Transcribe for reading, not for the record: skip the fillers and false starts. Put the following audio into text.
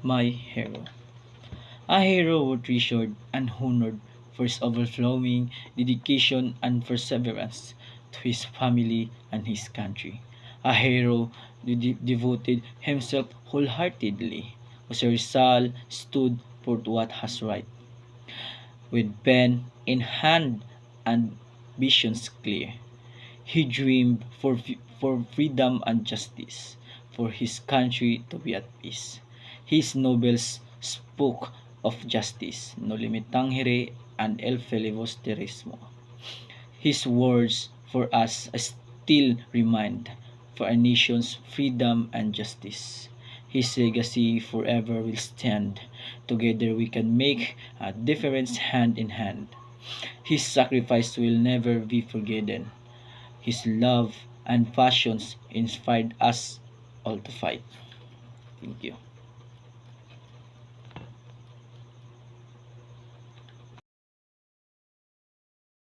My hero. A hero who treasured and honored for his overflowing dedication and perseverance to his family and his country. A hero who devoted himself wholeheartedly, whose Rizal stood for what was right, with pen in hand and visions clear. He dreamed for freedom and justice, for his country to be at peace. His novels spoke of justice, no limitangere and el filibusterismo. His words for us still remind for our nation's freedom and justice. His legacy forever will stand. Together we can make a difference hand in hand. His sacrifice will never be forgotten. His love and passions inspired us all to fight. Thank you.